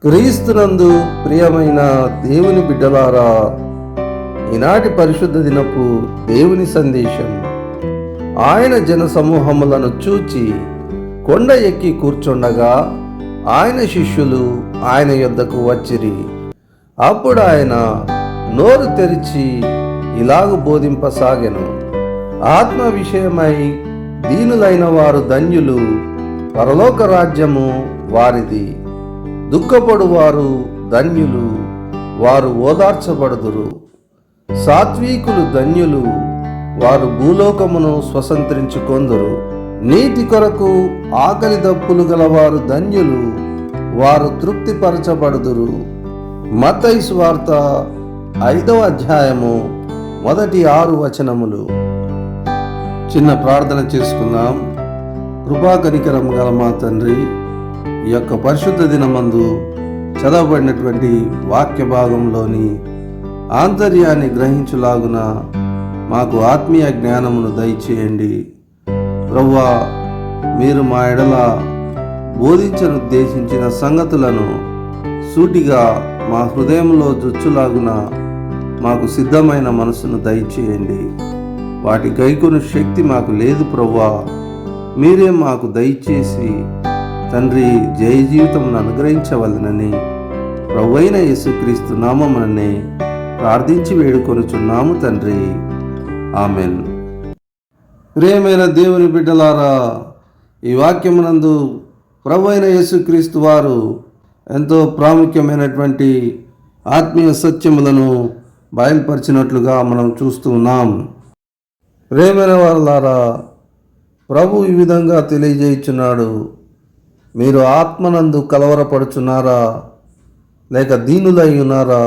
క్రీస్తునందు ప్రియమైన దేవుని బిడ్డలారా, ఈనాటి పరిశుద్ధ దినపు దేవుని సందేశం. ఆయన జన సమూహములను చూచి కొండ ఎక్కి కూర్చుండగా ఆయన శిష్యులు ఆయన యొద్దకు వచ్చిరి. అప్పుడు ఆయన నోరు తెరిచి ఇలాగు బోధింపసాగెను. ఆత్మ విషయమై దీనులైన వారు ధన్యులు, పరలోక రాజ్యము వారిది. దుఃఖపడు వారు ధన్యులు, వారు ఓదార్చబడుదురు. సాత్వికులు ధన్యులు, వారు భూలోకమును స్వతంత్రించుకొందురు. నీతి కొరకు ఆకలి దప్పులు గలవారు ధన్యులు, వారు తృప్తిపరచబడుదురు. మత్తయి సువార్త 5వ అధ్యాయము మొదటి 6 వచనములు. చిన్న ప్రార్థన చేసుకుందాం. కృపా కనికరం గల మా తండ్రి, ఈ యొక్క పరిశుద్ధ దినమందు చదవబడినటువంటి వాక్య భాగంలోని ఆంతర్యాన్ని గ్రహించులాగున మాకు ఆత్మీయ జ్ఞానమును దయచేయండి. ప్రభువా, మీరు మా ఎడల బోధించనుద్దేశించిన సంగతులను సూటిగా మా హృదయంలో జొచ్చులాగున మాకు సిద్ధమైన మనసును దయచేయండి. వాటి గైకొను శక్తి మాకు లేదు ప్రభువా, మీరే మాకు దయచేసి తండ్రి జయ జీవితమును అనుగ్రహించవలనని ప్రభువైన యేసుక్రీస్తు నామముననే ప్రార్థించి వేడుకొనుచున్నాము తండ్రి, ఆమెన్. ప్రియమైన దేవుని బిడ్డలారా, ఈ వాక్యమునందు ప్రభువైన యేసుక్రీస్తు వారు ఎంతో ప్రాముఖ్యమైనటువంటి ఆత్మీయ సత్యములను బయలుపరిచినట్లుగా మనం చూస్తూ ఉన్నాం. ప్రియమైన వారలారా, ప్రభు ఈ విధంగా తెలియజేయుచున్నాడు. మీరు ఆత్మనందు కలవరపడుచున్నారా, లేక దీనులై ఉన్నారా?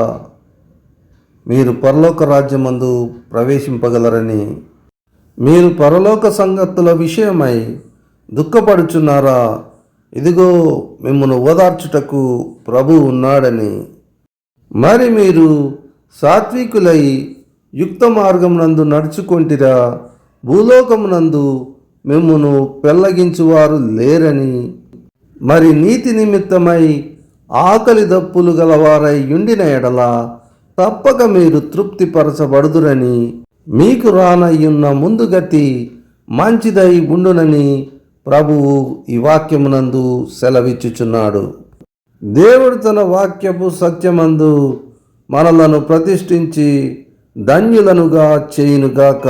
మీరు పరలోక రాజ్యమందు ప్రవేశింపగలరని. మీరు పరలోక సంగతుల విషయమై దుఃఖపడుచున్నారా? ఇదిగో మిమ్మల్ని ఓదార్చుటకు ప్రభు ఉన్నాడని. మరి మీరు సాత్వికులై యుక్త మార్గమునందు నడుచుకొంటిరా? భూలోకమునందు మిమ్మును పెళ్లగించువారు లేరని. మరి నీతి నిమిత్తమై ఆకలి దప్పులు గలవారై యుండిన ఎడల తప్పక మీరు తృప్తిపరచబడుదురని మీకు రానయ్యున్న ముందుగతి మంచిదై ఉండునని ప్రభువు ఈ వాక్యమునందు సెలవిచ్చుచున్నాడు. దేవుడు తన వాక్యపు సత్యమందు మనలను ప్రతిష్ఠించి ధన్యులనుగా చేయునుగాక.